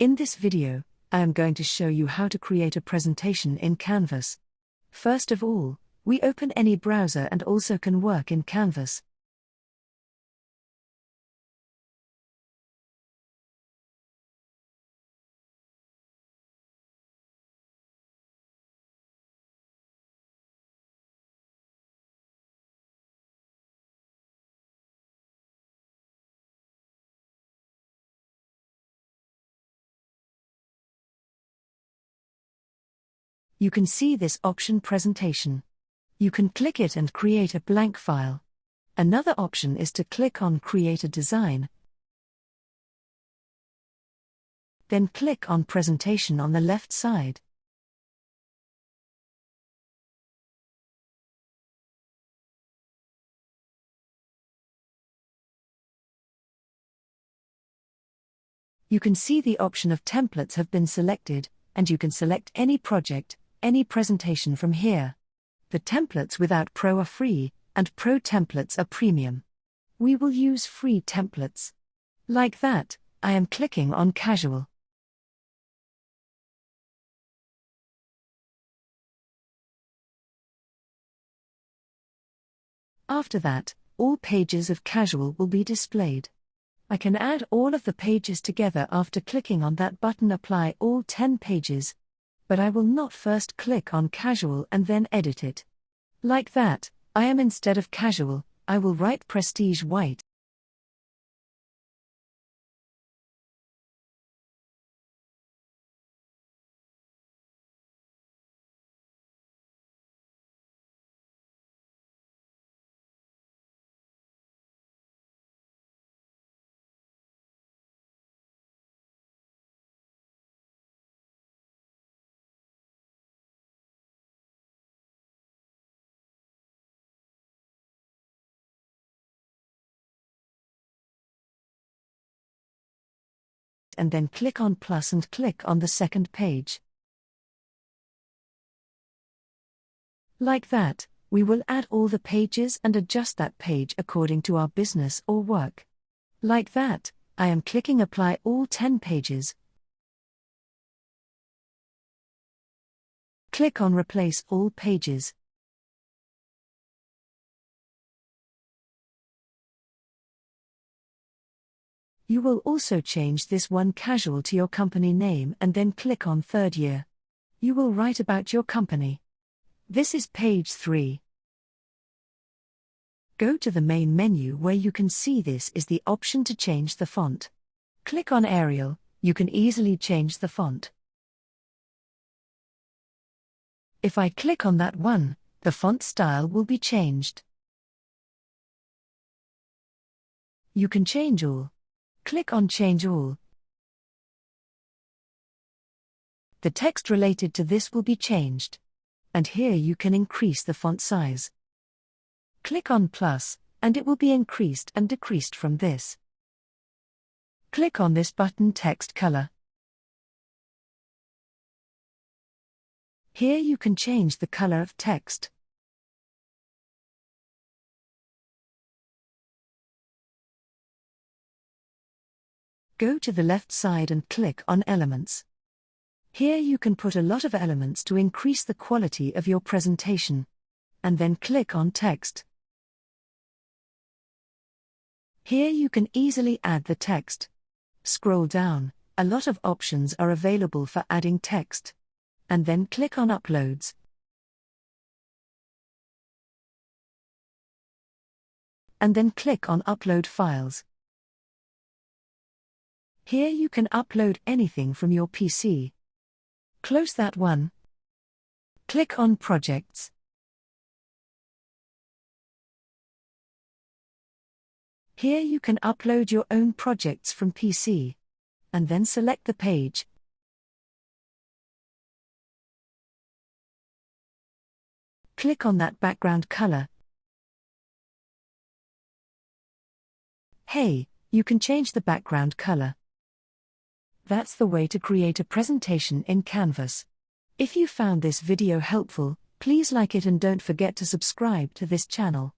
In this video, I am going to show you how to create a presentation in Canvas. First of all, we open any browser and also can work in Canvas. You can see this option presentation. You can click it and create a blank file. Another option is to click on Create a Design. Then click on Presentation on the left side. You can see the option of templates have been selected, and you can select any project, any presentation from here. The templates without Pro are free, and Pro templates are premium. We will use free templates. Like that, I am clicking on Casual. After that, all pages of Casual will be displayed. I can add all of the pages together after clicking on that button Apply all 10 pages. But I will not first click on Casual and then edit it. Like that, I am instead of Casual, I will write Prestige White. And then click on plus and click on the second page. Like that, we will add all the pages and adjust that page according to our business or work. Like that, I am clicking Apply all 10 pages. Click on Replace all pages. You will also change this one Casual to your company name and then click on Third Year. You will write about your company. This is page 3. Go to the main menu where you can see this is the option to change the font. Click on Arial, you can easily change the font. If I click on that one, the font style will be changed. You can change all. Click on Change All. The text related to this will be changed. And here you can increase the font size. Click on plus, and it will be increased and decreased from this. Click on this button Text Color. Here you can change the color of text. Go to the left side and click on Elements. Here you can put a lot of elements to increase the quality of your presentation. And then click on Text. Here you can easily add the text. Scroll down, a lot of options are available for adding text. And then click on Uploads. And then click on Upload Files. Here you can upload anything from your PC. Close that one. Click on Projects. Here you can upload your own projects from PC. And then select the page. Click on that background color. Hey, you can change the background color. That's the way to create a presentation in Canvas. If you found this video helpful, please like it and don't forget to subscribe to this channel.